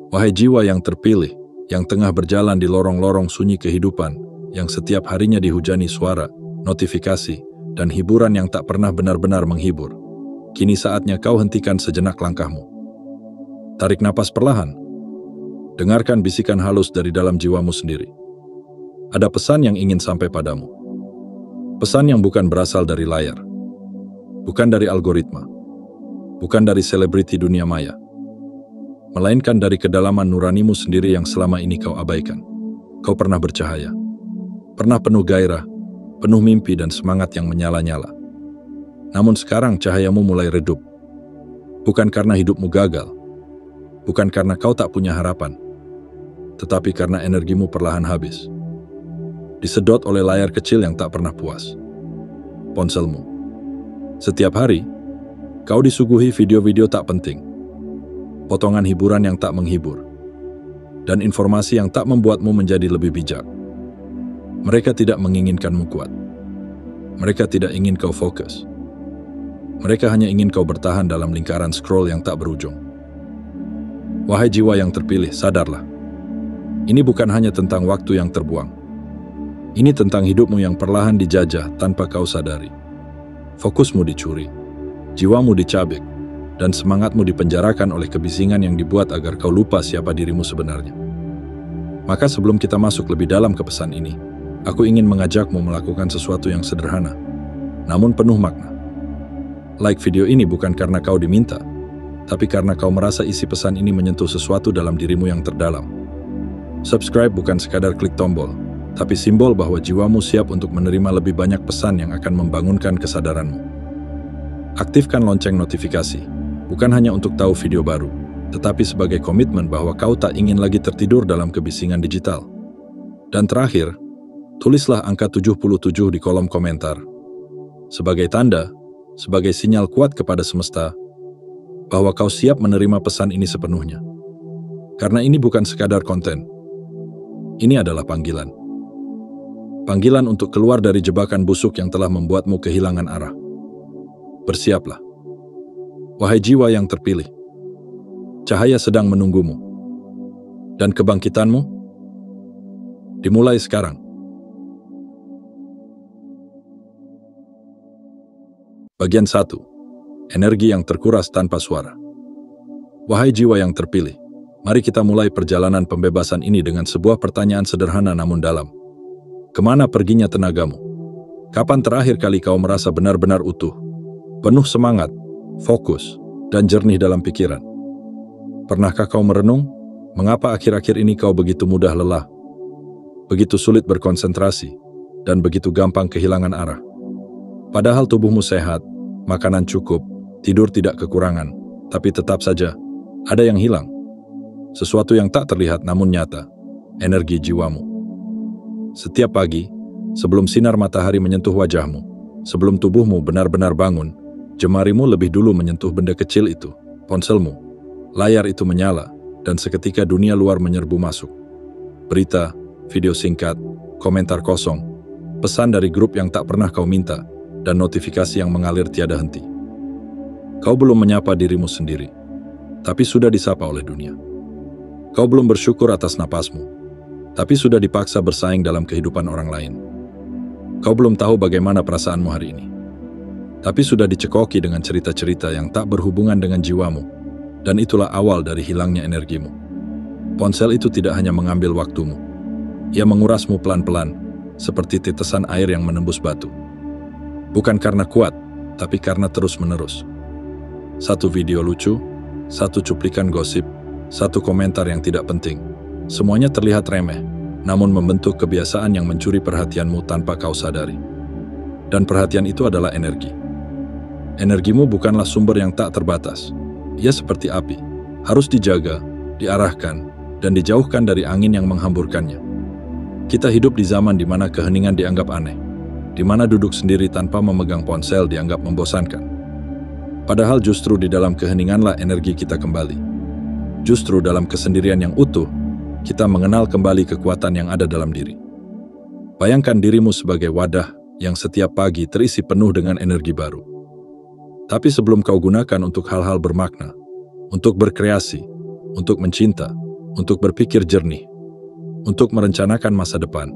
Wahai jiwa yang terpilih, yang tengah berjalan di lorong-lorong sunyi kehidupan, yang setiap harinya dihujani suara, notifikasi, dan hiburan yang tak pernah benar-benar menghibur. Kini saatnya kau hentikan sejenak langkahmu. Tarik napas perlahan. Dengarkan bisikan halus dari dalam jiwamu sendiri. Ada pesan yang ingin sampai padamu. Pesan yang bukan berasal dari layar. Bukan dari algoritma. Bukan dari selebriti dunia maya. Melainkan dari kedalaman nuranimu sendiri yang selama ini kau abaikan. Kau pernah bercahaya. Pernah penuh gairah, penuh mimpi dan semangat yang menyala-nyala. Namun sekarang cahayamu mulai redup. Bukan karena hidupmu gagal. Bukan karena kau tak punya harapan. Tetapi karena energimu perlahan habis. Disedot oleh layar kecil yang tak pernah puas. Ponselmu. Setiap hari, kau disuguhi video-video tak penting. Potongan hiburan yang tak menghibur. Dan informasi yang tak membuatmu menjadi lebih bijak. Mereka tidak menginginkanmu kuat. Mereka tidak ingin kau fokus. Mereka hanya ingin kau bertahan dalam lingkaran scroll yang tak berujung. Wahai jiwa yang terpilih, sadarlah. Ini bukan hanya tentang waktu yang terbuang. Ini tentang hidupmu yang perlahan dijajah tanpa kau sadari. Fokusmu dicuri, jiwamu dicabik, dan semangatmu dipenjarakan oleh kebisingan yang dibuat agar kau lupa siapa dirimu sebenarnya. Maka sebelum kita masuk lebih dalam ke pesan ini, aku ingin mengajakmu melakukan sesuatu yang sederhana, namun penuh makna. Like video ini bukan karena kau diminta, tapi karena kau merasa isi pesan ini menyentuh sesuatu dalam dirimu yang terdalam. Subscribe bukan sekadar klik tombol, tapi simbol bahwa jiwamu siap untuk menerima lebih banyak pesan yang akan membangunkan kesadaranmu. Aktifkan lonceng notifikasi, bukan hanya untuk tahu video baru, tetapi sebagai komitmen bahwa kau tak ingin lagi tertidur dalam kebisingan digital. Dan terakhir, tulislah angka 77 di kolom komentar. Sebagai tanda, sebagai sinyal kuat kepada semesta, bahwa kau siap menerima pesan ini sepenuhnya. Karena ini bukan sekadar konten. Ini adalah panggilan. Panggilan untuk keluar dari jebakan busuk yang telah membuatmu kehilangan arah. Bersiaplah. Wahai jiwa yang terpilih, cahaya sedang menunggumu. Dan kebangkitanmu dimulai sekarang. Bagian 1. Energi yang terkuras tanpa suara. Wahai jiwa yang terpilih, mari kita mulai perjalanan pembebasan ini dengan sebuah pertanyaan sederhana namun dalam. Kemana perginya tenagamu? Kapan terakhir kali kau merasa benar-benar utuh, penuh semangat, fokus, dan jernih dalam pikiran? Pernahkah kau merenung, mengapa akhir-akhir ini kau begitu mudah lelah, begitu sulit berkonsentrasi, dan begitu gampang kehilangan arah? Padahal tubuhmu sehat, makanan cukup, tidur tidak kekurangan, tapi tetap saja, ada yang hilang. Sesuatu yang tak terlihat namun nyata, energi jiwamu. Setiap pagi, sebelum sinar matahari menyentuh wajahmu, sebelum tubuhmu benar-benar bangun, jemarimu lebih dulu menyentuh benda kecil itu, ponselmu. Layar itu menyala, dan seketika dunia luar menyerbu masuk. Berita, video singkat, komentar kosong, pesan dari grup yang tak pernah kau minta, dan notifikasi yang mengalir tiada henti. Kau belum menyapa dirimu sendiri, tapi sudah disapa oleh dunia. Kau belum bersyukur atas napasmu, tapi sudah dipaksa bersaing dalam kehidupan orang lain. Kau belum tahu bagaimana perasaanmu hari ini, tapi sudah dicekoki dengan cerita-cerita yang tak berhubungan dengan jiwamu, dan itulah awal dari hilangnya energimu. Ponsel itu tidak hanya mengambil waktumu, ia mengurasmu pelan-pelan, seperti tetesan air yang menembus batu. Bukan karena kuat, tapi karena terus-menerus. Satu video lucu, satu cuplikan gosip, satu komentar yang tidak penting. Semuanya terlihat remeh, namun membentuk kebiasaan yang mencuri perhatianmu tanpa kau sadari. Dan perhatian itu adalah energi. Energimu bukanlah sumber yang tak terbatas. Ia seperti api, harus dijaga, diarahkan, dan dijauhkan dari angin yang menghamburkannya. Kita hidup di zaman di mana keheningan dianggap aneh, di mana duduk sendiri tanpa memegang ponsel dianggap membosankan. Padahal justru di dalam keheninganlah energi kita kembali. Justru dalam kesendirian yang utuh, kita mengenal kembali kekuatan yang ada dalam diri. Bayangkan dirimu sebagai wadah yang setiap pagi terisi penuh dengan energi baru. Tapi sebelum kau gunakan untuk hal-hal bermakna, untuk berkreasi, untuk mencinta, untuk berpikir jernih, untuk merencanakan masa depan.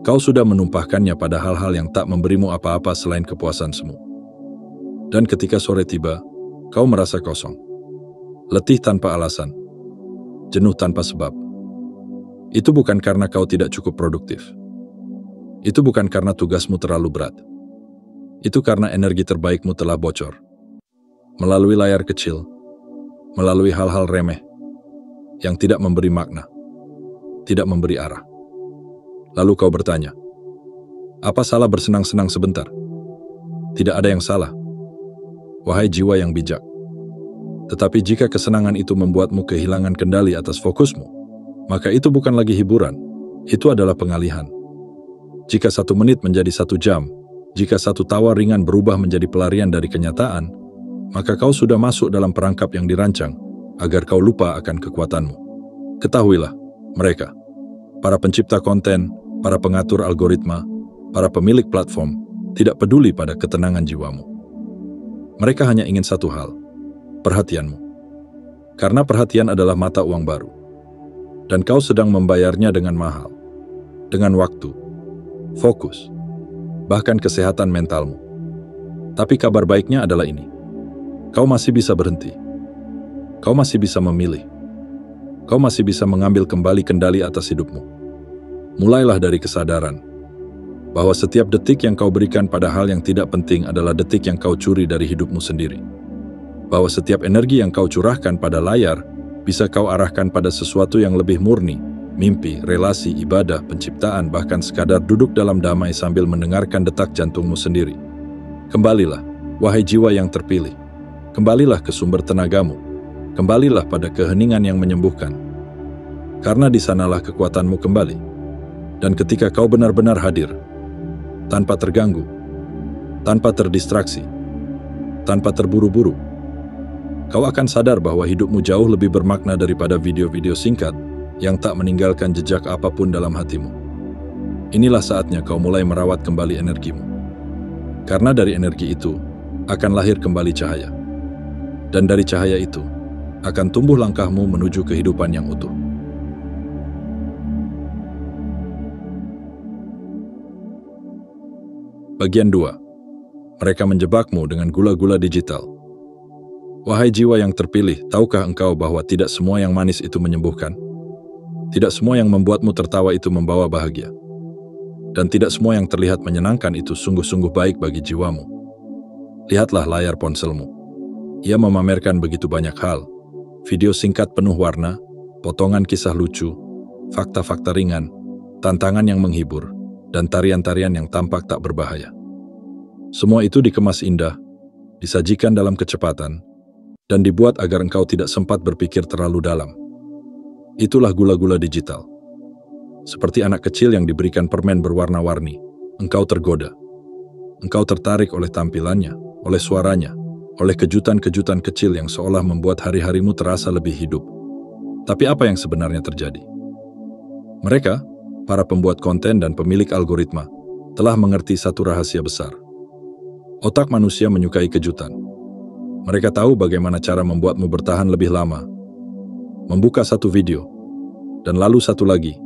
Kau sudah menumpahkannya pada hal-hal yang tak memberimu apa-apa selain kepuasan semu. Dan ketika sore tiba, kau merasa kosong. Letih tanpa alasan. Jenuh tanpa sebab. Itu bukan karena kau tidak cukup produktif. Itu bukan karena tugasmu terlalu berat. Itu karena energi terbaikmu telah bocor. Melalui layar kecil, melalui hal-hal remeh, yang tidak memberi makna, tidak memberi arah. Lalu kau bertanya, apa salah bersenang-senang sebentar? Tidak ada yang salah, wahai jiwa yang bijak. Tetapi jika kesenangan itu membuatmu kehilangan kendali atas fokusmu, maka itu bukan lagi hiburan, itu adalah pengalihan. Jika 1 menit menjadi 1 jam, jika 1 tawa ringan berubah menjadi pelarian dari kenyataan, maka kau sudah masuk dalam perangkap yang dirancang agar kau lupa akan kekuatanmu. Ketahuilah, mereka, para pencipta konten, para pengatur algoritma, para pemilik platform, tidak peduli pada ketenangan jiwamu. Mereka hanya ingin satu hal, perhatianmu. Karena perhatian adalah mata uang baru. Dan kau sedang membayarnya dengan mahal. Dengan waktu, fokus, bahkan kesehatan mentalmu. Tapi kabar baiknya adalah ini. Kau masih bisa berhenti. Kau masih bisa memilih. Kau masih bisa mengambil kembali kendali atas hidupmu. Mulailah dari kesadaran bahwa setiap detik yang kau berikan pada hal yang tidak penting adalah detik yang kau curi dari hidupmu sendiri. Bahwa setiap energi yang kau curahkan pada layar bisa kau arahkan pada sesuatu yang lebih murni, mimpi, relasi, ibadah, penciptaan, bahkan sekadar duduk dalam damai sambil mendengarkan detak jantungmu sendiri. Kembalilah, wahai jiwa yang terpilih. Kembalilah ke sumber tenagamu. Kembalilah pada keheningan yang menyembuhkan. Karena di sanalah kekuatanmu kembali. Dan ketika kau benar-benar hadir, tanpa terganggu, tanpa terdistraksi, tanpa terburu-buru, kau akan sadar bahwa hidupmu jauh lebih bermakna daripada video-video singkat yang tak meninggalkan jejak apapun dalam hatimu. Inilah saatnya kau mulai merawat kembali energimu. Karena dari energi itu akan lahir kembali cahaya. Dan dari cahaya itu akan tumbuh langkahmu menuju kehidupan yang utuh. Bagian 2. Mereka menjebakmu dengan gula-gula digital. Wahai jiwa yang terpilih, tahukah engkau bahwa tidak semua yang manis itu menyembuhkan? Tidak semua yang membuatmu tertawa itu membawa bahagia. Dan tidak semua yang terlihat menyenangkan itu sungguh-sungguh baik bagi jiwamu. Lihatlah layar ponselmu. Ia memamerkan begitu banyak hal. Video singkat penuh warna, potongan kisah lucu, fakta-fakta ringan, tantangan yang menghibur, dan tarian-tarian yang tampak tak berbahaya. Semua itu dikemas indah, disajikan dalam kecepatan, dan dibuat agar engkau tidak sempat berpikir terlalu dalam. Itulah gula-gula digital. Seperti anak kecil yang diberikan permen berwarna-warni, engkau tergoda. Engkau tertarik oleh tampilannya, oleh suaranya, oleh kejutan-kejutan kecil yang seolah membuat hari-harimu terasa lebih hidup. Tapi apa yang sebenarnya terjadi? Mereka, para pembuat konten dan pemilik algoritma, telah mengerti satu rahasia besar. Otak manusia menyukai kejutan. Mereka tahu bagaimana cara membuatmu bertahan lebih lama. Membuka satu video, dan lalu satu lagi,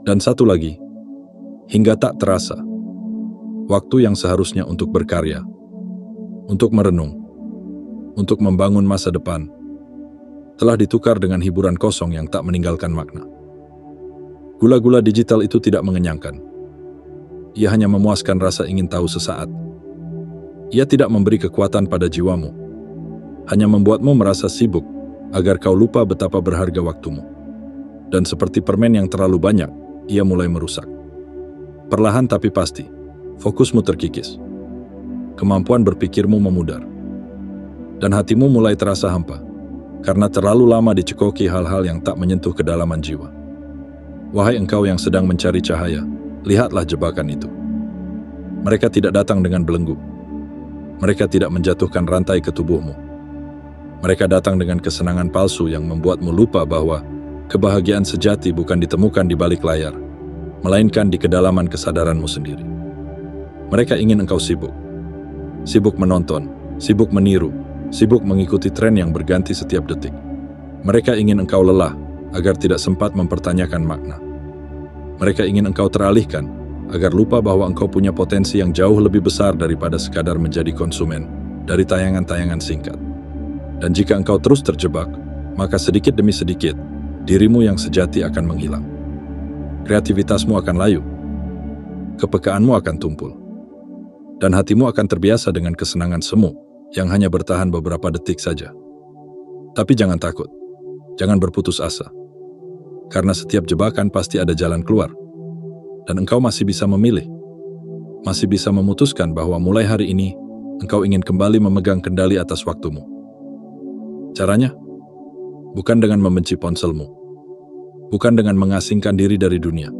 dan satu lagi, hingga tak terasa. Waktu yang seharusnya untuk berkarya, untuk merenung, untuk membangun masa depan, telah ditukar dengan hiburan kosong yang tak meninggalkan makna. Gula-gula digital itu tidak mengenyangkan. Ia hanya memuaskan rasa ingin tahu sesaat. Ia tidak memberi kekuatan pada jiwamu, hanya membuatmu merasa sibuk agar kau lupa betapa berharga waktumu. Dan seperti permen yang terlalu banyak, ia mulai merusak. Perlahan tapi pasti, fokusmu terkikis. Kemampuan berpikirmu memudar. Dan hatimu mulai terasa hampa, karena terlalu lama dicekoki hal-hal yang tak menyentuh kedalaman jiwa. Wahai engkau yang sedang mencari cahaya, lihatlah jebakan itu. Mereka tidak datang dengan belenggu. Mereka tidak menjatuhkan rantai ke tubuhmu. Mereka datang dengan kesenangan palsu yang membuatmu lupa bahwa kebahagiaan sejati bukan ditemukan di balik layar, melainkan di kedalaman kesadaranmu sendiri. Mereka ingin engkau sibuk. Sibuk menonton, sibuk meniru, sibuk mengikuti tren yang berganti setiap detik. Mereka ingin engkau lelah, agar tidak sempat mempertanyakan makna. Mereka ingin engkau teralihkan, agar lupa bahwa engkau punya potensi yang jauh lebih besar daripada sekadar menjadi konsumen dari tayangan-tayangan singkat. Dan jika engkau terus terjebak, maka sedikit demi sedikit, dirimu yang sejati akan menghilang. Kreativitasmu akan layu, kepekaanmu akan tumpul, dan hatimu akan terbiasa dengan kesenangan semu yang hanya bertahan beberapa detik saja. Tapi jangan takut, jangan berputus asa, karena setiap jebakan pasti ada jalan keluar, dan engkau masih bisa memilih, masih bisa memutuskan bahwa mulai hari ini, engkau ingin kembali memegang kendali atas waktumu. Caranya? Bukan dengan membenci ponselmu, bukan dengan mengasingkan diri dari dunia,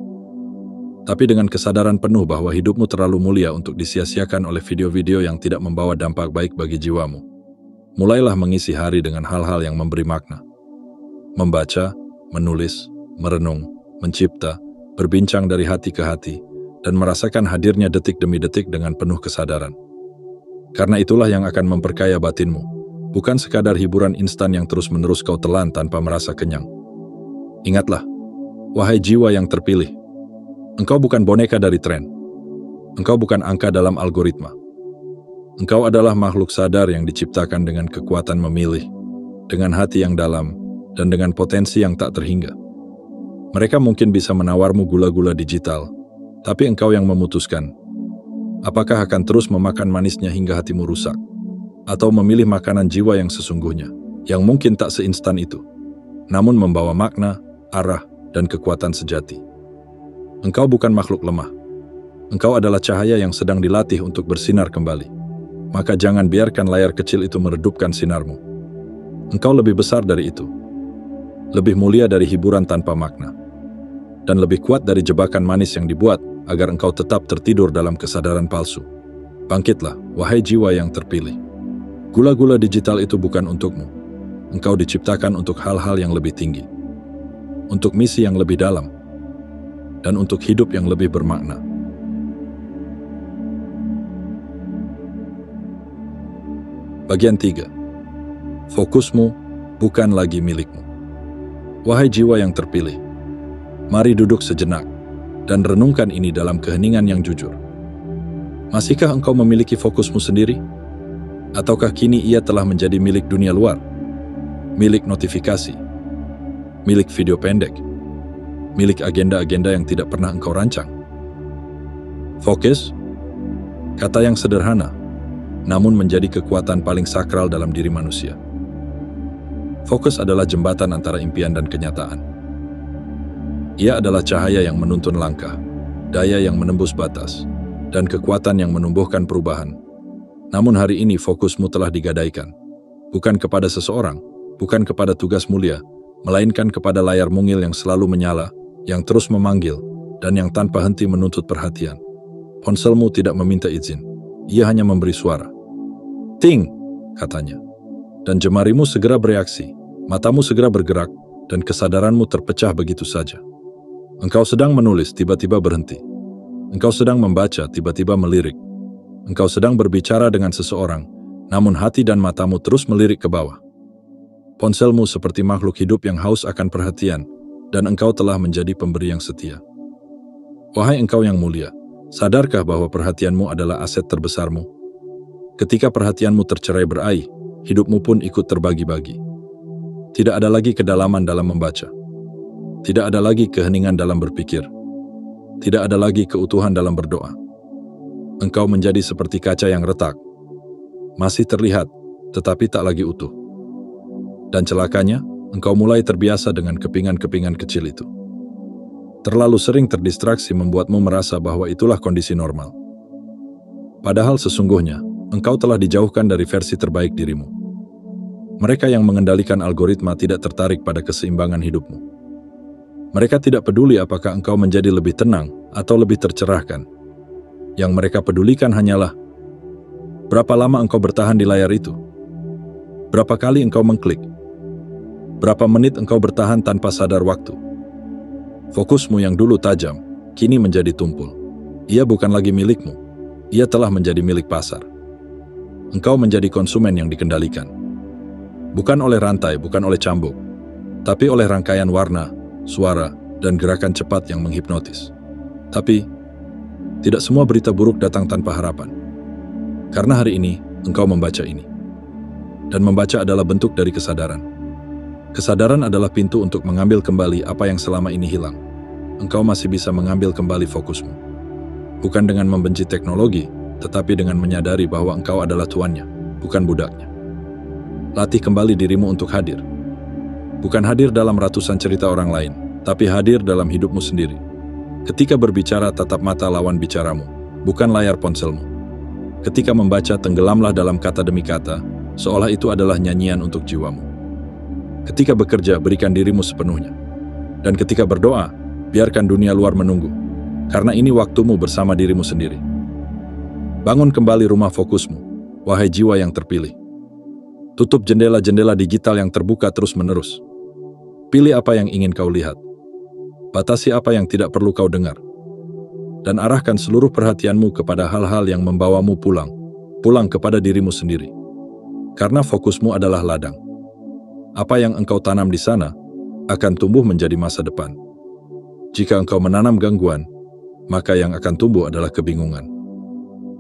tapi dengan kesadaran penuh bahwa hidupmu terlalu mulia untuk disia-siakan oleh video-video yang tidak membawa dampak baik bagi jiwamu. Mulailah mengisi hari dengan hal-hal yang memberi makna. Membaca, menulis, merenung, mencipta, berbincang dari hati ke hati, dan merasakan hadirnya detik demi detik dengan penuh kesadaran. Karena itulah yang akan memperkaya batinmu, bukan sekadar hiburan instan yang terus-menerus kau telan tanpa merasa kenyang. Ingatlah, wahai jiwa yang terpilih, engkau bukan boneka dari tren. Engkau bukan angka dalam algoritma. Engkau adalah makhluk sadar yang diciptakan dengan kekuatan memilih, dengan hati yang dalam, dan dengan potensi yang tak terhingga. Mereka mungkin bisa menawarmu gula-gula digital, tapi engkau yang memutuskan, apakah akan terus memakan manisnya hingga hatimu rusak, atau memilih makanan jiwa yang sesungguhnya, yang mungkin tak seinstan itu, namun membawa makna, arah, dan kekuatan sejati. Engkau bukan makhluk lemah. Engkau adalah cahaya yang sedang dilatih untuk bersinar kembali. Maka jangan biarkan layar kecil itu meredupkan sinarmu. Engkau lebih besar dari itu. Lebih mulia dari hiburan tanpa makna. Dan lebih kuat dari jebakan manis yang dibuat agar engkau tetap tertidur dalam kesadaran palsu. Bangkitlah, wahai jiwa yang terpilih. Gula-gula digital itu bukan untukmu. Engkau diciptakan untuk hal-hal yang lebih tinggi. Untuk misi yang lebih dalam. Dan untuk hidup yang lebih bermakna. Bagian 3. Fokusmu bukan lagi milikmu. Wahai jiwa yang terpilih, mari duduk sejenak dan renungkan ini dalam keheningan yang jujur. Masihkah engkau memiliki fokusmu sendiri? Ataukah kini ia telah menjadi milik dunia luar? Milik notifikasi? Milik video pendek? Milik agenda-agenda yang tidak pernah engkau rancang? Fokus? Kata yang sederhana, namun menjadi kekuatan paling sakral dalam diri manusia. Fokus adalah jembatan antara impian dan kenyataan. Ia adalah cahaya yang menuntun langkah, daya yang menembus batas, dan kekuatan yang menumbuhkan perubahan. Namun hari ini fokusmu telah digadaikan, bukan kepada seseorang, bukan kepada tugas mulia, melainkan kepada layar mungil yang selalu menyala, yang terus memanggil, dan yang tanpa henti menuntut perhatian. Ponselmu tidak meminta izin, ia hanya memberi suara. Ting, katanya. Dan jemarimu segera bereaksi, matamu segera bergerak, dan kesadaranmu terpecah begitu saja. Engkau sedang menulis, tiba-tiba berhenti. Engkau sedang membaca, tiba-tiba melirik. Engkau sedang berbicara dengan seseorang, namun hati dan matamu terus melirik ke bawah. Ponselmu seperti makhluk hidup yang haus akan perhatian, dan engkau telah menjadi pemberi yang setia. Wahai engkau yang mulia, sadarkah bahwa perhatianmu adalah aset terbesarmu? Ketika perhatianmu tercerai-berai, hidupmu pun ikut terbagi-bagi. Tidak ada lagi kedalaman dalam membaca. Tidak ada lagi keheningan dalam berpikir. Tidak ada lagi keutuhan dalam berdoa. Engkau menjadi seperti kaca yang retak. Masih terlihat, tetapi tak lagi utuh. Dan celakanya, engkau mulai terbiasa dengan kepingan-kepingan kecil itu. Terlalu sering terdistraksi membuatmu merasa bahwa itulah kondisi normal. Padahal sesungguhnya, engkau telah dijauhkan dari versi terbaik dirimu. Mereka yang mengendalikan algoritma tidak tertarik pada keseimbangan hidupmu. Mereka tidak peduli apakah engkau menjadi lebih tenang atau lebih tercerahkan. Yang mereka pedulikan hanyalah, berapa lama engkau bertahan di layar itu? Berapa kali engkau mengklik? Berapa menit engkau bertahan tanpa sadar waktu? Fokusmu yang dulu tajam, kini menjadi tumpul. Ia bukan lagi milikmu. Ia telah menjadi milik pasar. Engkau menjadi konsumen yang dikendalikan. Bukan oleh rantai, bukan oleh cambuk, tapi oleh rangkaian warna, suara, dan gerakan cepat yang menghipnotis. Tapi, tidak semua berita buruk datang tanpa harapan. Karena hari ini, engkau membaca ini. Dan membaca adalah bentuk dari kesadaran. Kesadaran adalah pintu untuk mengambil kembali apa yang selama ini hilang. Engkau masih bisa mengambil kembali fokusmu. Bukan dengan membenci teknologi, tetapi dengan menyadari bahwa engkau adalah tuannya, bukan budaknya. Latih kembali dirimu untuk hadir. Bukan hadir dalam ratusan cerita orang lain, tapi hadir dalam hidupmu sendiri. Ketika berbicara, tatap mata lawan bicaramu, bukan layar ponselmu. Ketika membaca, tenggelamlah dalam kata demi kata, seolah itu adalah nyanyian untuk jiwamu. Ketika bekerja, berikan dirimu sepenuhnya. Dan ketika berdoa, biarkan dunia luar menunggu, karena ini waktumu bersama dirimu sendiri. Bangun kembali rumah fokusmu, wahai jiwa yang terpilih. Tutup jendela-jendela digital yang terbuka terus-menerus. Pilih apa yang ingin kau lihat. Batasi apa yang tidak perlu kau dengar. Dan arahkan seluruh perhatianmu kepada hal-hal yang membawamu pulang kepada dirimu sendiri. Karena fokusmu adalah ladang. Apa yang engkau tanam di sana akan tumbuh menjadi masa depan. Jika engkau menanam gangguan, maka yang akan tumbuh adalah kebingungan.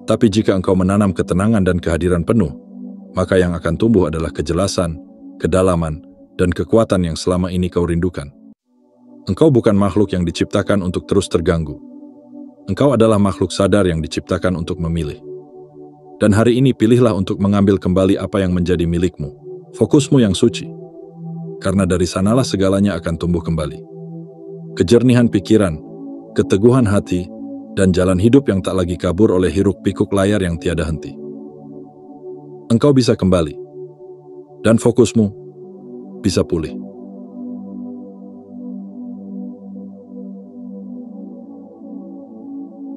Tapi jika engkau menanam ketenangan dan kehadiran penuh, maka yang akan tumbuh adalah kejelasan, kedalaman, dan kekuatan yang selama ini kau rindukan. Engkau bukan makhluk yang diciptakan untuk terus terganggu. Engkau adalah makhluk sadar yang diciptakan untuk memilih. Dan hari ini pilihlah untuk mengambil kembali apa yang menjadi milikmu, fokusmu yang suci. Karena dari sanalah segalanya akan tumbuh kembali. Kejernihan pikiran, keteguhan hati, dan jalan hidup yang tak lagi kabur oleh hiruk-pikuk layar yang tiada henti. Engkau bisa kembali, dan fokusmu bisa pulih.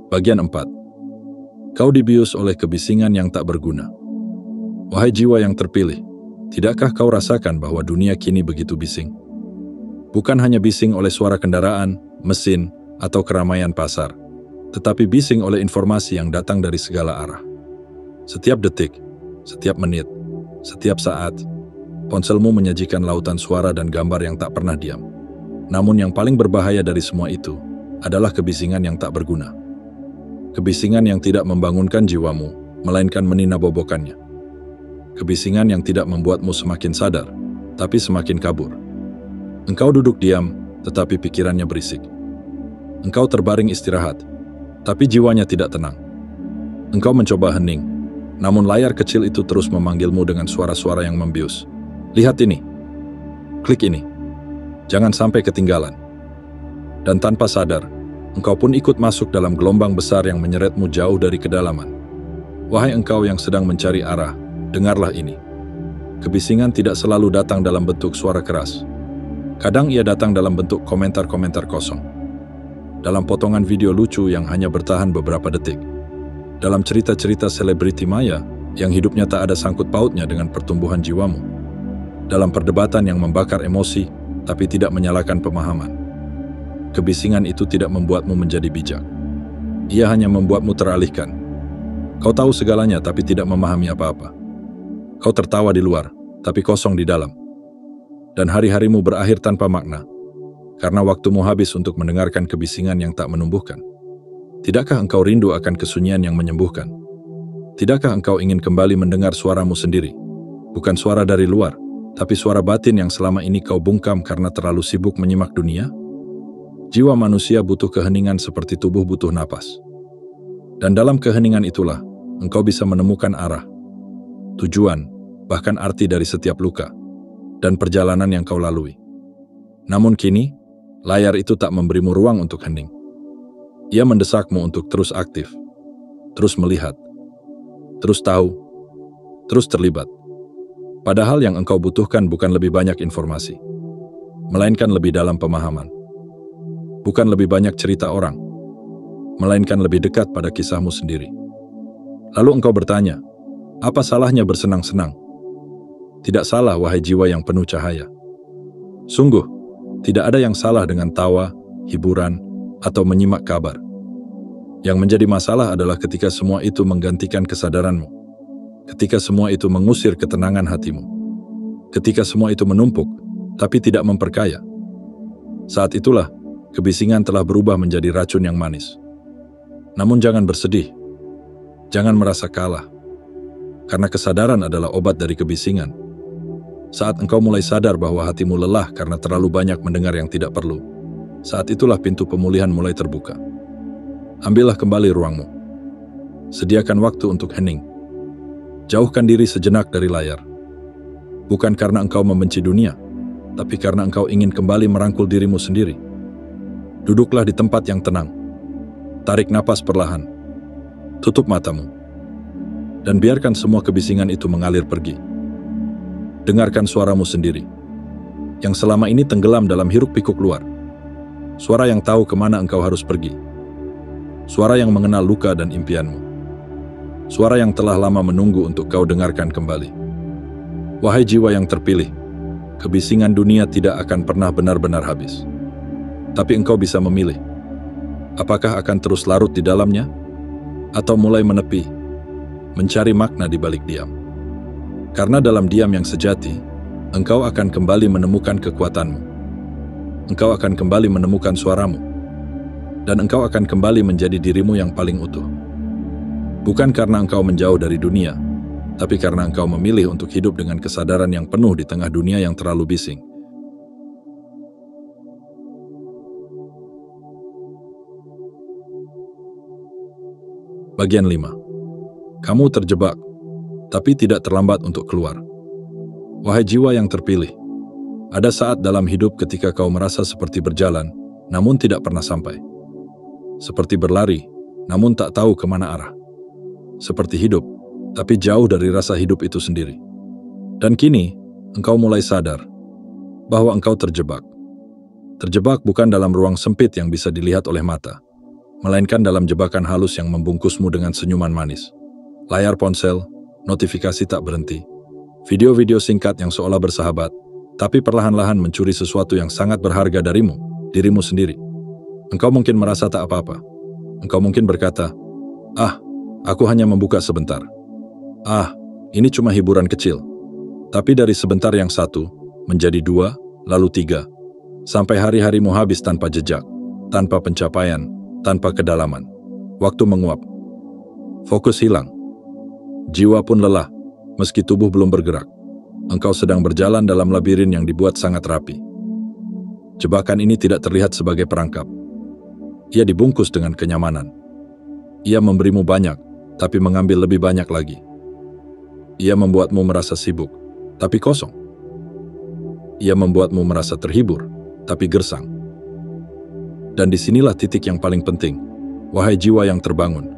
Bagian 4. Kau dibius oleh kebisingan yang tak berguna. Wahai jiwa yang terpilih, tidakkah kau rasakan bahwa dunia kini begitu bising? Bukan hanya bising oleh suara kendaraan, mesin, atau keramaian pasar, tetapi bising oleh informasi yang datang dari segala arah. Setiap detik, setiap menit, setiap saat, ponselmu menyajikan lautan suara dan gambar yang tak pernah diam. Namun yang paling berbahaya dari semua itu adalah kebisingan yang tak berguna. Kebisingan yang tidak membangunkan jiwamu, melainkan meninabobokannya. Kebisingan yang tidak membuatmu semakin sadar, tapi semakin kabur. Engkau duduk diam, tetapi pikirannya berisik. Engkau terbaring istirahat, tapi jiwanya tidak tenang. Engkau mencoba hening, namun layar kecil itu terus memanggilmu dengan suara-suara yang membius. Lihat ini, klik ini, jangan sampai ketinggalan. Dan tanpa sadar, engkau pun ikut masuk dalam gelombang besar yang menyeretmu jauh dari kedalaman. Wahai engkau yang sedang mencari arah, dengarlah ini. Kebisingan tidak selalu datang dalam bentuk suara keras. Kadang ia datang dalam bentuk komentar-komentar kosong. Dalam potongan video lucu yang hanya bertahan beberapa detik. Dalam cerita-cerita selebriti maya yang hidupnya tak ada sangkut pautnya dengan pertumbuhan jiwamu. Dalam perdebatan yang membakar emosi, tapi tidak menyalakan pemahaman. Kebisingan itu tidak membuatmu menjadi bijak. Ia hanya membuatmu teralihkan. Kau tahu segalanya tapi tidak memahami apa-apa. Kau tertawa di luar, tapi kosong di dalam. Dan hari-harimu berakhir tanpa makna, karena waktumu habis untuk mendengarkan kebisingan yang tak menumbuhkan. Tidakkah engkau rindu akan kesunyian yang menyembuhkan? Tidakkah engkau ingin kembali mendengar suaramu sendiri? Bukan suara dari luar, tapi suara batin yang selama ini kau bungkam karena terlalu sibuk menyimak dunia? Jiwa manusia butuh keheningan seperti tubuh butuh napas. Dan dalam keheningan itulah, engkau bisa menemukan arah, tujuan, bahkan arti dari setiap luka, dan perjalanan yang kau lalui. Namun kini, layar itu tak memberimu ruang untuk hening. Ia mendesakmu untuk terus aktif, terus melihat, terus tahu, terus terlibat. Padahal yang engkau butuhkan bukan lebih banyak informasi, melainkan lebih dalam pemahaman. Bukan lebih banyak cerita orang, melainkan lebih dekat pada kisahmu sendiri. Lalu engkau bertanya, apa salahnya bersenang-senang? Tidak salah, wahai jiwa yang penuh cahaya. Sungguh, tidak ada yang salah dengan tawa, hiburan, atau menyimak kabar. Yang menjadi masalah adalah ketika semua itu menggantikan kesadaranmu. Ketika semua itu mengusir ketenangan hatimu. Ketika semua itu menumpuk, tapi tidak memperkaya. Saat itulah, kebisingan telah berubah menjadi racun yang manis. Namun jangan bersedih. Jangan merasa kalah. Karena kesadaran adalah obat dari kebisingan. Saat engkau mulai sadar bahwa hatimu lelah karena terlalu banyak mendengar yang tidak perlu, saat itulah pintu pemulihan mulai terbuka. Ambillah kembali ruangmu. Sediakan waktu untuk hening. Jauhkan diri sejenak dari layar. Bukan karena engkau membenci dunia, tapi karena engkau ingin kembali merangkul dirimu sendiri. Duduklah di tempat yang tenang. Tarik napas perlahan. Tutup matamu. Dan biarkan semua kebisingan itu mengalir pergi. Dengarkan suaramu sendiri, yang selama ini tenggelam dalam hiruk-pikuk luar. Suara yang tahu kemana engkau harus pergi. Suara yang mengenal luka dan impianmu. Suara yang telah lama menunggu untuk kau dengarkan kembali. Wahai jiwa yang terpilih, kebisingan dunia tidak akan pernah benar-benar habis. Tapi engkau bisa memilih. Apakah akan terus larut di dalamnya? Atau mulai menepi, mencari makna di balik diam. Karena dalam diam yang sejati, engkau akan kembali menemukan kekuatanmu. Engkau akan kembali menemukan suaramu. Dan engkau akan kembali menjadi dirimu yang paling utuh. Bukan karena engkau menjauh dari dunia, tapi karena engkau memilih untuk hidup dengan kesadaran yang penuh di tengah dunia yang terlalu bising. Bagian 5. Kamu terjebak, tapi tidak terlambat untuk keluar. Wahai jiwa yang terpilih, ada saat dalam hidup ketika kau merasa seperti berjalan, namun tidak pernah sampai. Seperti berlari, namun tak tahu kemana arah. Seperti hidup, tapi jauh dari rasa hidup itu sendiri. Dan kini, engkau mulai sadar bahwa engkau terjebak. Terjebak bukan dalam ruang sempit yang bisa dilihat oleh mata, melainkan dalam jebakan halus yang membungkusmu dengan senyuman manis. Layar ponsel, notifikasi tak berhenti, video-video singkat yang seolah bersahabat, tapi perlahan-lahan mencuri sesuatu yang sangat berharga darimu, dirimu sendiri. Engkau mungkin merasa tak apa-apa. Engkau mungkin berkata, aku hanya membuka sebentar. Ini cuma hiburan kecil. Tapi dari sebentar yang satu, menjadi 2, lalu 3, sampai hari-harimu habis tanpa jejak, tanpa pencapaian, tanpa kedalaman. Waktu menguap. Fokus hilang. Jiwa pun lelah, meski tubuh belum bergerak. Engkau sedang berjalan dalam labirin yang dibuat sangat rapi. Jebakan ini tidak terlihat sebagai perangkap. Ia dibungkus dengan kenyamanan. Ia memberimu banyak, tapi mengambil lebih banyak lagi. Ia membuatmu merasa sibuk, tapi kosong. Ia membuatmu merasa terhibur, tapi gersang. Dan disinilah titik yang paling penting, wahai jiwa yang terbangun.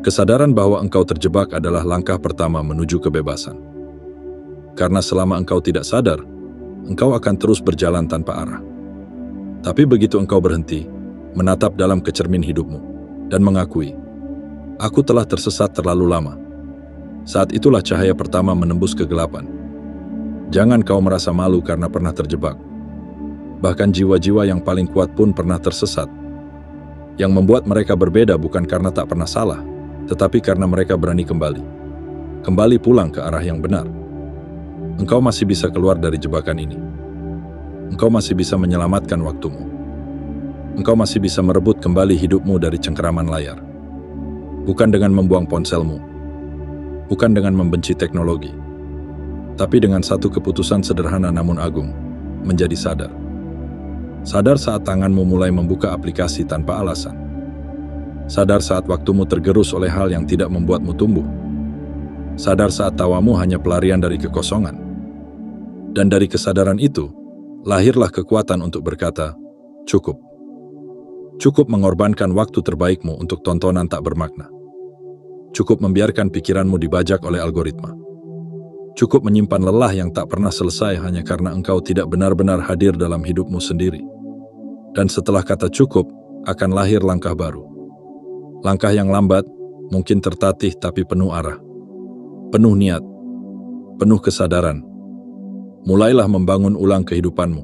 Kesadaran bahwa engkau terjebak adalah langkah pertama menuju kebebasan. Karena selama engkau tidak sadar, engkau akan terus berjalan tanpa arah. Tapi begitu engkau berhenti, menatap dalam kecermin hidupmu, dan mengakui, aku telah tersesat terlalu lama. Saat itulah cahaya pertama menembus kegelapan. Jangan kau merasa malu karena pernah terjebak. Bahkan jiwa-jiwa yang paling kuat pun pernah tersesat. Yang membuat mereka berbeda bukan karena tak pernah salah, tetapi karena mereka berani kembali. Kembali pulang ke arah yang benar. Engkau masih bisa keluar dari jebakan ini. Engkau masih bisa menyelamatkan waktumu. Engkau masih bisa merebut kembali hidupmu dari cengkeraman layar. Bukan dengan membuang ponselmu. Bukan dengan membenci teknologi. Tapi dengan satu keputusan sederhana namun agung. Menjadi sadar. Sadar saat tanganmu mulai membuka aplikasi tanpa alasan. Sadar saat waktumu tergerus oleh hal yang tidak membuatmu tumbuh. Sadar saat tawamu hanya pelarian dari kekosongan. Dan dari kesadaran itu, lahirlah kekuatan untuk berkata, cukup. Cukup mengorbankan waktu terbaikmu untuk tontonan tak bermakna. Cukup membiarkan pikiranmu dibajak oleh algoritma. Cukup menyimpan lelah yang tak pernah selesai hanya karena engkau tidak benar-benar hadir dalam hidupmu sendiri. Dan setelah kata cukup, akan lahir langkah baru. Langkah yang lambat, mungkin tertatih tapi penuh arah. Penuh niat. Penuh kesadaran. Mulailah membangun ulang kehidupanmu.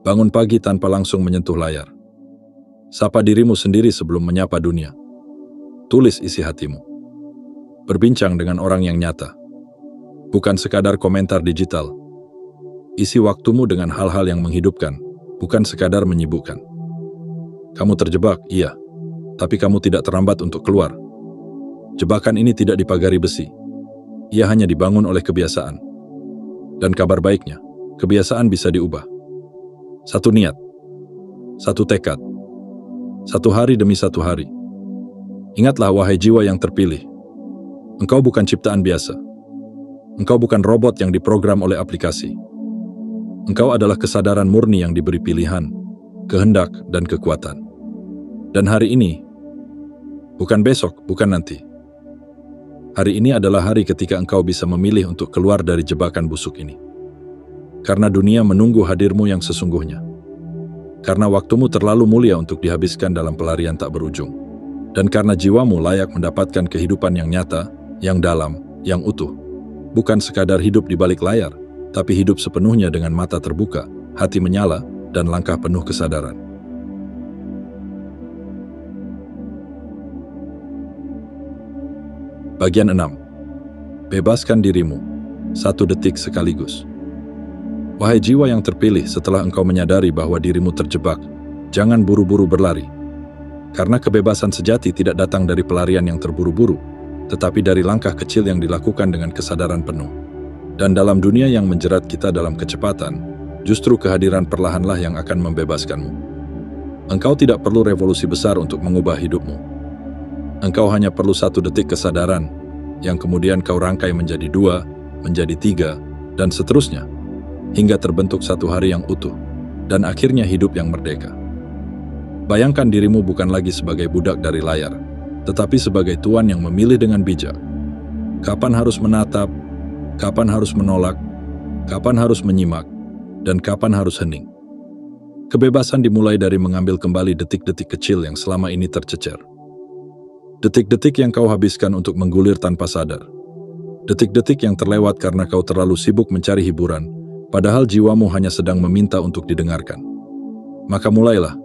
Bangun pagi tanpa langsung menyentuh layar. Sapa dirimu sendiri sebelum menyapa dunia. Tulis isi hatimu. Berbincang dengan orang yang nyata. Bukan sekadar komentar digital. Isi waktumu dengan hal-hal yang menghidupkan, bukan sekadar menyibukkan. Kamu terjebak, iya, tapi kamu tidak terlambat untuk keluar. Jebakan ini tidak dipagari besi. Ia hanya dibangun oleh kebiasaan. Dan kabar baiknya, kebiasaan bisa diubah. Satu niat, satu tekad, satu hari demi satu hari. Ingatlah wahai jiwa yang terpilih, engkau bukan ciptaan biasa. Engkau bukan robot yang diprogram oleh aplikasi. Engkau adalah kesadaran murni yang diberi pilihan, kehendak, dan kekuatan. Dan hari ini, bukan besok, bukan nanti. Hari ini adalah hari ketika engkau bisa memilih untuk keluar dari jebakan busuk ini. Karena dunia menunggu hadirmu yang sesungguhnya. Karena waktumu terlalu mulia untuk dihabiskan dalam pelarian tak berujung. Dan karena jiwamu layak mendapatkan kehidupan yang nyata, yang dalam, yang utuh. Bukan sekadar hidup di balik layar, tapi hidup sepenuhnya dengan mata terbuka, hati menyala, dan langkah penuh kesadaran. Bagian 6. Bebaskan dirimu. 1 detik sekaligus. Wahai jiwa yang terpilih, setelah engkau menyadari bahwa dirimu terjebak, jangan buru-buru berlari. Karena kebebasan sejati tidak datang dari pelarian yang terburu-buru, tetapi dari langkah kecil yang dilakukan dengan kesadaran penuh. Dan dalam dunia yang menjerat kita dalam kecepatan, justru kehadiran perlahanlah yang akan membebaskanmu. Engkau tidak perlu revolusi besar untuk mengubah hidupmu. Engkau hanya perlu 1 detik kesadaran, yang kemudian kau rangkai menjadi 2, menjadi 3, dan seterusnya, hingga terbentuk 1 hari yang utuh, dan akhirnya hidup yang merdeka. Bayangkan dirimu bukan lagi sebagai budak dari layar, tetapi sebagai tuan yang memilih dengan bijak. Kapan harus menatap, kapan harus menolak, kapan harus menyimak, dan kapan harus hening. Kebebasan dimulai dari mengambil kembali detik-detik kecil yang selama ini tercecer. Detik-detik yang kau habiskan untuk menggulir tanpa sadar. Detik-detik yang terlewat karena kau terlalu sibuk mencari hiburan, padahal jiwamu hanya sedang meminta untuk didengarkan. Maka mulailah,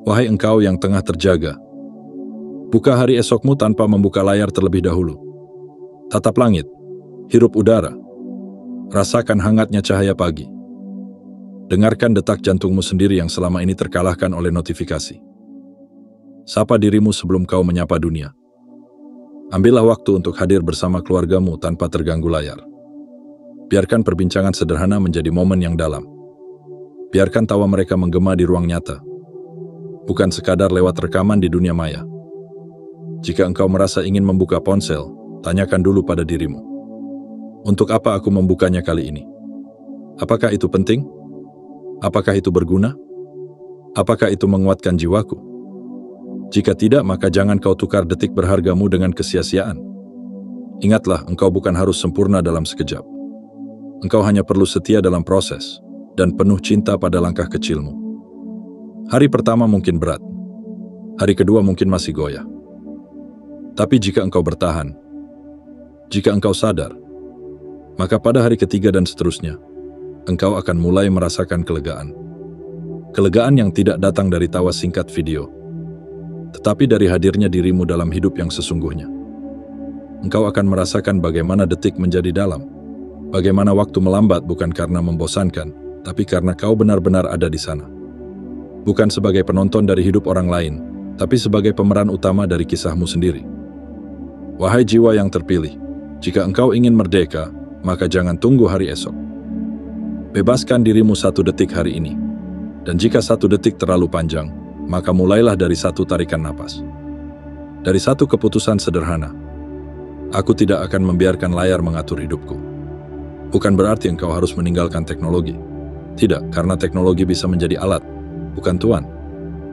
wahai engkau yang tengah terjaga. Buka hari esokmu tanpa membuka layar terlebih dahulu. Tatap langit, hirup udara, rasakan hangatnya cahaya pagi. Dengarkan detak jantungmu sendiri yang selama ini terkalahkan oleh notifikasi. Sapa dirimu sebelum kau menyapa dunia. Ambillah waktu untuk hadir bersama keluargamu tanpa terganggu layar. Biarkan perbincangan sederhana menjadi momen yang dalam. Biarkan tawa mereka menggema di ruang nyata, bukan sekadar lewat rekaman di dunia maya. Jika engkau merasa ingin membuka ponsel, tanyakan dulu pada dirimu. Untuk apa aku membukanya kali ini? Apakah itu penting? Apakah itu berguna? Apakah itu menguatkan jiwaku? Jika tidak, maka jangan kau tukar detik berhargamu dengan kesia-siaan. Ingatlah, engkau bukan harus sempurna dalam sekejap. Engkau hanya perlu setia dalam proses, dan penuh cinta pada langkah kecilmu. Hari pertama mungkin berat. Hari kedua mungkin masih goyah. Tapi jika engkau bertahan, jika engkau sadar, maka pada hari ketiga dan seterusnya, engkau akan mulai merasakan kelegaan. Kelegaan yang tidak datang dari tawa singkat video, tetapi dari hadirnya dirimu dalam hidup yang sesungguhnya. Engkau akan merasakan bagaimana detik menjadi dalam, bagaimana waktu melambat bukan karena membosankan, tapi karena kau benar-benar ada di sana. Bukan sebagai penonton dari hidup orang lain, tapi sebagai pemeran utama dari kisahmu sendiri. Wahai jiwa yang terpilih, jika engkau ingin merdeka, maka jangan tunggu hari esok. Bebaskan dirimu 1 detik hari ini. Dan jika 1 detik terlalu panjang, maka mulailah dari 1 tarikan napas. Dari 1 keputusan sederhana. Aku tidak akan membiarkan layar mengatur hidupku. Bukan berarti engkau harus meninggalkan teknologi. Tidak, karena teknologi bisa menjadi alat, bukan tuan.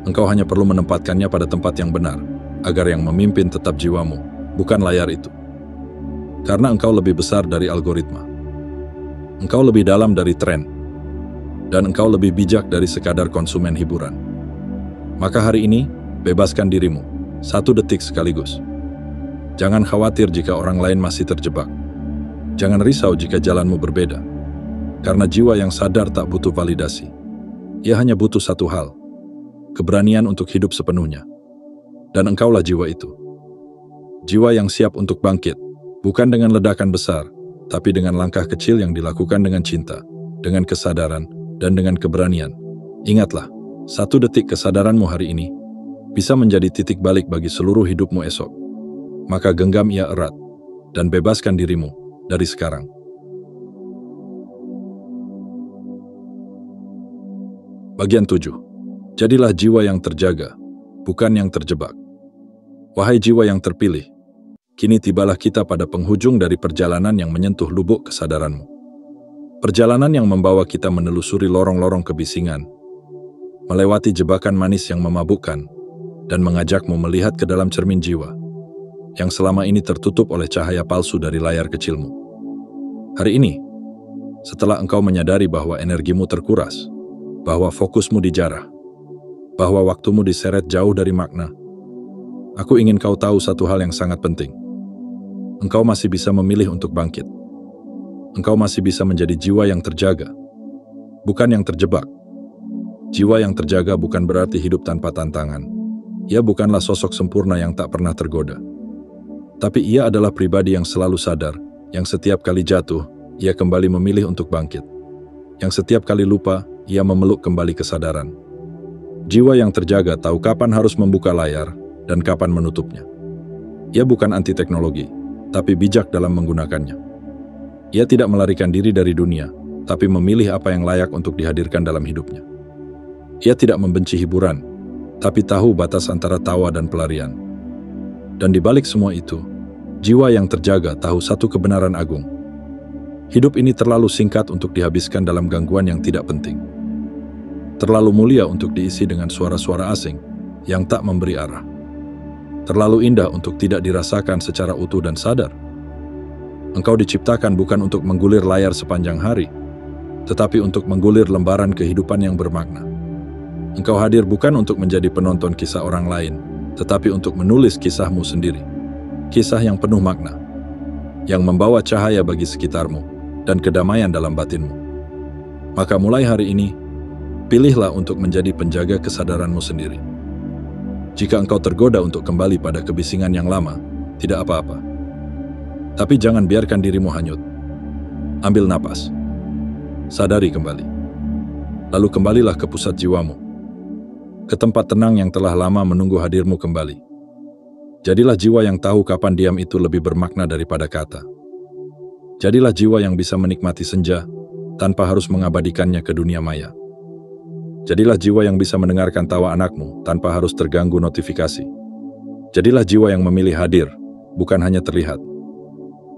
Engkau hanya perlu menempatkannya pada tempat yang benar, agar yang memimpin tetap jiwamu, bukan layar itu. Karena engkau lebih besar dari algoritma. Engkau lebih dalam dari tren. Dan engkau lebih bijak dari sekadar konsumen hiburan. Maka hari ini, bebaskan dirimu, 1 detik sekaligus. Jangan khawatir jika orang lain masih terjebak. Jangan risau jika jalanmu berbeda. Karena jiwa yang sadar tak butuh validasi. Ia hanya butuh 1 hal. Keberanian untuk hidup sepenuhnya. Dan engkaulah jiwa itu. Jiwa yang siap untuk bangkit, bukan dengan ledakan besar, tapi dengan langkah kecil yang dilakukan dengan cinta, dengan kesadaran, dan dengan keberanian. Ingatlah, 1 detik kesadaranmu hari ini bisa menjadi titik balik bagi seluruh hidupmu esok. Maka genggam ia erat, dan bebaskan dirimu dari sekarang. Bagian 7. Jadilah jiwa yang terjaga, bukan yang terjebak. Wahai jiwa yang terpilih, kini tibalah kita pada penghujung dari perjalanan yang menyentuh lubuk kesadaranmu. Perjalanan yang membawa kita menelusuri lorong-lorong kebisingan, melewati jebakan manis yang memabukkan, dan mengajakmu melihat ke dalam cermin jiwa, yang selama ini tertutup oleh cahaya palsu dari layar kecilmu. Hari ini, setelah engkau menyadari bahwa energimu terkuras, bahwa fokusmu dijarah, bahwa waktumu diseret jauh dari makna, aku ingin kau tahu satu hal yang sangat penting. Engkau masih bisa memilih untuk bangkit. Engkau masih bisa menjadi jiwa yang terjaga, bukan yang terjebak. Jiwa yang terjaga bukan berarti hidup tanpa tantangan. Ia bukanlah sosok sempurna yang tak pernah tergoda. Tapi ia adalah pribadi yang selalu sadar, yang setiap kali jatuh, ia kembali memilih untuk bangkit. Yang setiap kali lupa, ia memeluk kembali kesadaran. Jiwa yang terjaga tahu kapan harus membuka layar dan kapan menutupnya. Ia bukan anti teknologi, tapi bijak dalam menggunakannya. Ia tidak melarikan diri dari dunia, tapi memilih apa yang layak untuk dihadirkan dalam hidupnya. Ia tidak membenci hiburan, tapi tahu batas antara tawa dan pelarian. Dan di balik semua itu, jiwa yang terjaga tahu satu kebenaran agung. Hidup ini terlalu singkat untuk dihabiskan dalam gangguan yang tidak penting. Terlalu mulia untuk diisi dengan suara-suara asing yang tak memberi arah. Terlalu indah untuk tidak dirasakan secara utuh dan sadar. Engkau diciptakan bukan untuk menggulir layar sepanjang hari, tetapi untuk menggulir lembaran kehidupan yang bermakna. Engkau hadir bukan untuk menjadi penonton kisah orang lain, tetapi untuk menulis kisahmu sendiri. Kisah yang penuh makna, yang membawa cahaya bagi sekitarmu dan kedamaian dalam batinmu. Maka mulai hari ini, pilihlah untuk menjadi penjaga kesadaranmu sendiri. Jika engkau tergoda untuk kembali pada kebisingan yang lama, tidak apa-apa. Tapi jangan biarkan dirimu hanyut. Ambil napas. Sadari kembali. Lalu kembalilah ke pusat jiwamu. Ke tempat tenang yang telah lama menunggu hadirmu kembali. Jadilah jiwa yang tahu kapan diam itu lebih bermakna daripada kata. Jadilah jiwa yang bisa menikmati senja tanpa harus mengabadikannya ke dunia maya. Jadilah jiwa yang bisa mendengarkan tawa anakmu tanpa harus terganggu notifikasi. Jadilah jiwa yang memilih hadir, bukan hanya terlihat.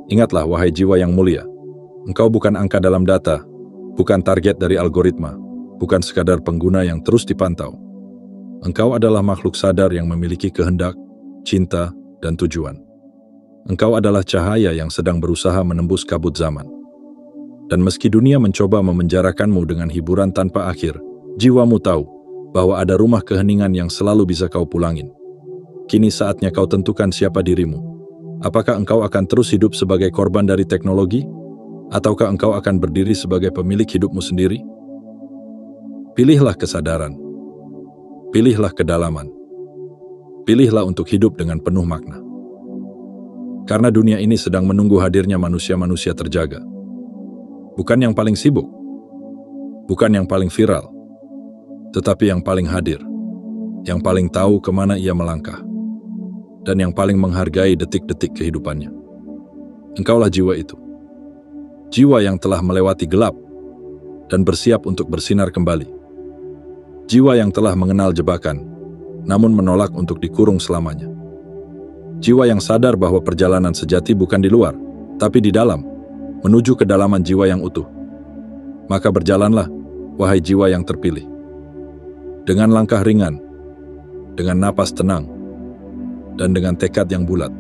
Ingatlah, wahai jiwa yang mulia, engkau bukan angka dalam data, bukan target dari algoritma, bukan sekadar pengguna yang terus dipantau. Engkau adalah makhluk sadar yang memiliki kehendak, cinta, dan tujuan. Engkau adalah cahaya yang sedang berusaha menembus kabut zaman. Dan meski dunia mencoba memenjarakanmu dengan hiburan tanpa akhir, jiwamu tahu bahwa ada rumah keheningan yang selalu bisa kau pulangin. Kini saatnya kau tentukan siapa dirimu. Apakah engkau akan terus hidup sebagai korban dari teknologi? Ataukah engkau akan berdiri sebagai pemilik hidupmu sendiri? Pilihlah kesadaran. Pilihlah kedalaman. Pilihlah untuk hidup dengan penuh makna. Karena dunia ini sedang menunggu hadirnya manusia-manusia terjaga. Bukan yang paling sibuk. Bukan yang paling viral. Tetapi yang paling hadir, yang paling tahu kemana ia melangkah, dan yang paling menghargai detik-detik kehidupannya. Engkaulah jiwa itu. Jiwa yang telah melewati gelap dan bersiap untuk bersinar kembali. Jiwa yang telah mengenal jebakan, namun menolak untuk dikurung selamanya. Jiwa yang sadar bahwa perjalanan sejati bukan di luar, tapi di dalam, menuju kedalaman jiwa yang utuh. Maka berjalanlah, wahai jiwa yang terpilih. Dengan langkah ringan, dengan napas tenang, dan dengan tekad yang bulat,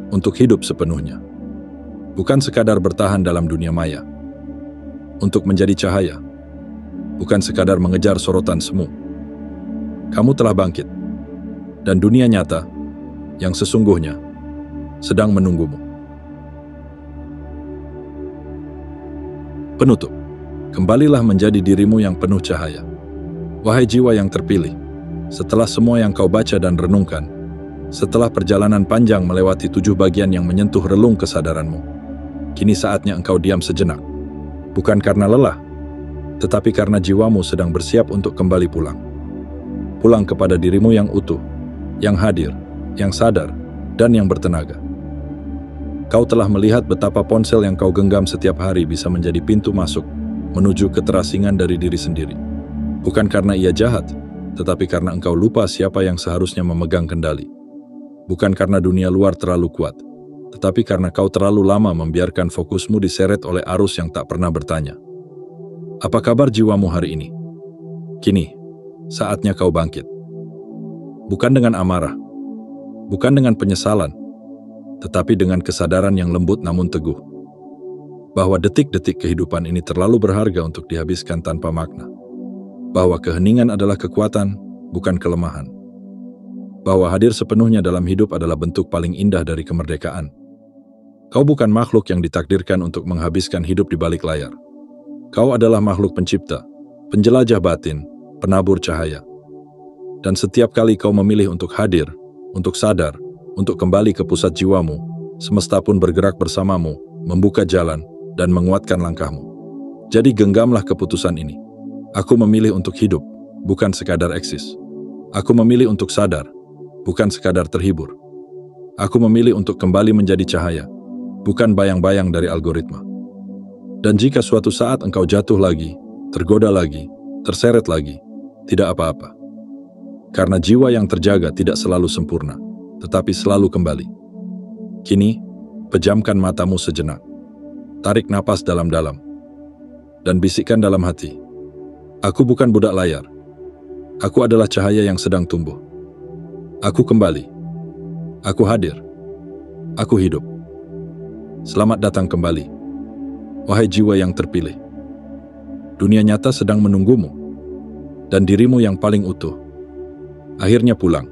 untuk hidup sepenuhnya. Bukan sekadar bertahan dalam dunia maya. Untuk menjadi cahaya, bukan sekadar mengejar sorotan semu. Kamu telah bangkit, dan dunia nyata, yang sesungguhnya, sedang menunggumu. Penutup, kembalilah menjadi dirimu yang penuh cahaya. Wahai jiwa yang terpilih, setelah semua yang kau baca dan renungkan, setelah perjalanan panjang melewati 7 bagian yang menyentuh relung kesadaranmu, kini saatnya engkau diam sejenak. Bukan karena lelah, tetapi karena jiwamu sedang bersiap untuk kembali pulang. Pulang kepada dirimu yang utuh, yang hadir, yang sadar, dan yang bertenaga. Kau telah melihat betapa ponsel yang kau genggam setiap hari bisa menjadi pintu masuk menuju keterasingan dari diri sendiri. Bukan karena ia jahat, tetapi karena engkau lupa siapa yang seharusnya memegang kendali. Bukan karena dunia luar terlalu kuat, tetapi karena kau terlalu lama membiarkan fokusmu diseret oleh arus yang tak pernah bertanya. Apa kabar jiwamu hari ini? Kini, saatnya kau bangkit. Bukan dengan amarah, bukan dengan penyesalan, tetapi dengan kesadaran yang lembut namun teguh. Bahwa detik-detik kehidupan ini terlalu berharga untuk dihabiskan tanpa makna. Bahwa keheningan adalah kekuatan, bukan kelemahan. Bahwa hadir sepenuhnya dalam hidup adalah bentuk paling indah dari kemerdekaan. Kau bukan makhluk yang ditakdirkan untuk menghabiskan hidup di balik layar. Kau adalah makhluk pencipta, penjelajah batin, penabur cahaya. Dan setiap kali kau memilih untuk hadir, untuk sadar, untuk kembali ke pusat jiwamu, semesta pun bergerak bersamamu, membuka jalan, dan menguatkan langkahmu. Jadi genggamlah keputusan ini. Aku memilih untuk hidup, bukan sekadar eksis. Aku memilih untuk sadar, bukan sekadar terhibur. Aku memilih untuk kembali menjadi cahaya, bukan bayang-bayang dari algoritma. Dan jika suatu saat engkau jatuh lagi, tergoda lagi, terseret lagi, tidak apa-apa. Karena jiwa yang terjaga tidak selalu sempurna, tetapi selalu kembali. Kini, pejamkan matamu sejenak. Tarik napas dalam-dalam. Dan bisikkan dalam hati. Aku bukan budak layar. Aku adalah cahaya yang sedang tumbuh. Aku kembali. Aku hadir. Aku hidup. Selamat datang kembali. Wahai jiwa yang terpilih. Dunia nyata sedang menunggumu. Dan dirimu yang paling utuh akhirnya pulang.